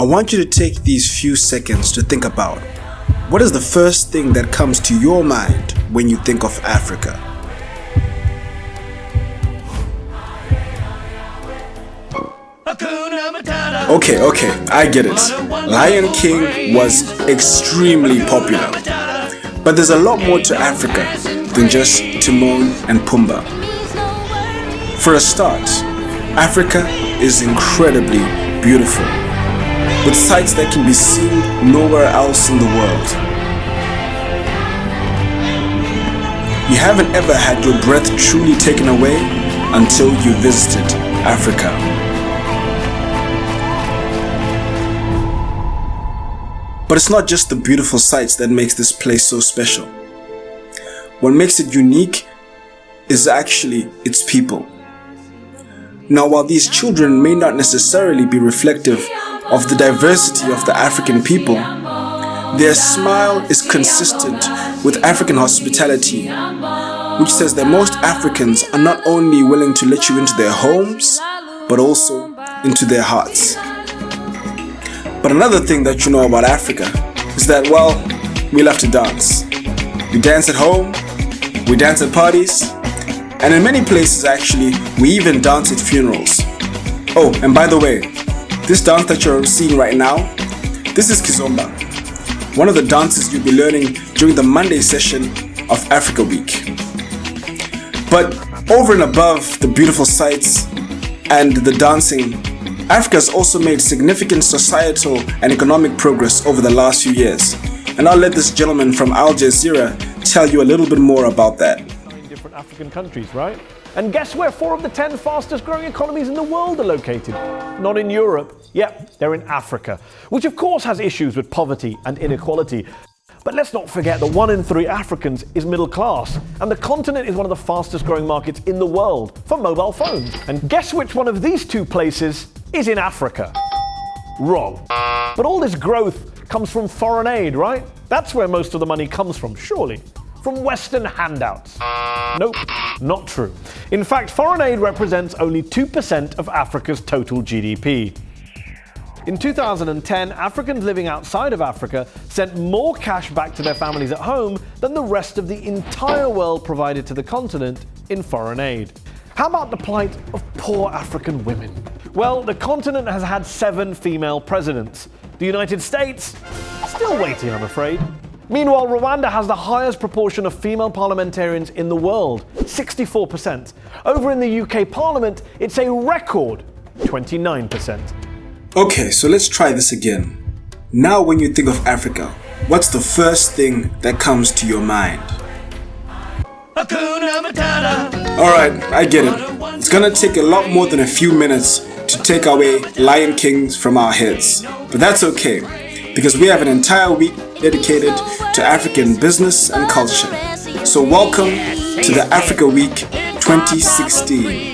want you to take these few seconds to think about what is the first thing that comes to your mind when you think of Africa. Okay, I get it. Lion King was extremely popular. But there's a lot more to Africa than just Timon and Pumbaa. For a start, Africa is incredibly beautiful, with sights that can be seen nowhere else in the world. You haven't ever had your breath truly taken away until you visited Africa. But it's not just the beautiful sights that makes this place so special. What makes it unique is actually its people. Now, while these children may not necessarily be reflective of the diversity of the African people, their smile is consistent with African hospitality, which says that most Africans are not only willing to let you into their homes, but also into their hearts. But another thing that you know about Africa is that, well, we love to dance. We dance at home, we dance at parties, and in many places actually, we even dance at funerals. Oh, and by the way, this dance that you're seeing right now, this is Kizomba, one of the dances you'll be learning during the Monday session of Africa Week. But over and above the beautiful sights and the dancing, Africa has also made significant societal and economic progress over the last few years. And I'll let this gentleman from Al Jazeera tell you a little bit more about that. 9 different African countries, right? And guess where 4 of the 10 fastest growing economies in the world are located? Not in Europe. Yep, they're in Africa, which of course has issues with poverty and inequality. But let's not forget that 1 in 3 Africans is middle class, and the continent is one of the fastest growing markets in the world for mobile phones. And guess which one of these 2 places is in Africa? Wrong. But all this growth comes from foreign aid, right? That's where most of the money comes from, surely. From Western handouts. Nope, not true. In fact, foreign aid represents only 2% of Africa's total GDP. In 2010, Africans living outside of Africa sent more cash back to their families at home than the rest of the entire world provided to the continent in foreign aid. How about the plight of poor African women? Well, the continent has had 7 female presidents. The United States? Still waiting, I'm afraid. Meanwhile, Rwanda has the highest proportion of female parliamentarians in the world, 64%. Over in the UK Parliament, it's a record 29%. Okay, so let's try this again. Now when you think of Africa, what's the first thing that comes to your mind? Alright, I get it. It's gonna take a lot more than a few minutes to take away Lion Kings from our heads. But that's okay, because we have an entire week dedicated to African business and culture. So welcome to the Africa Week 2016.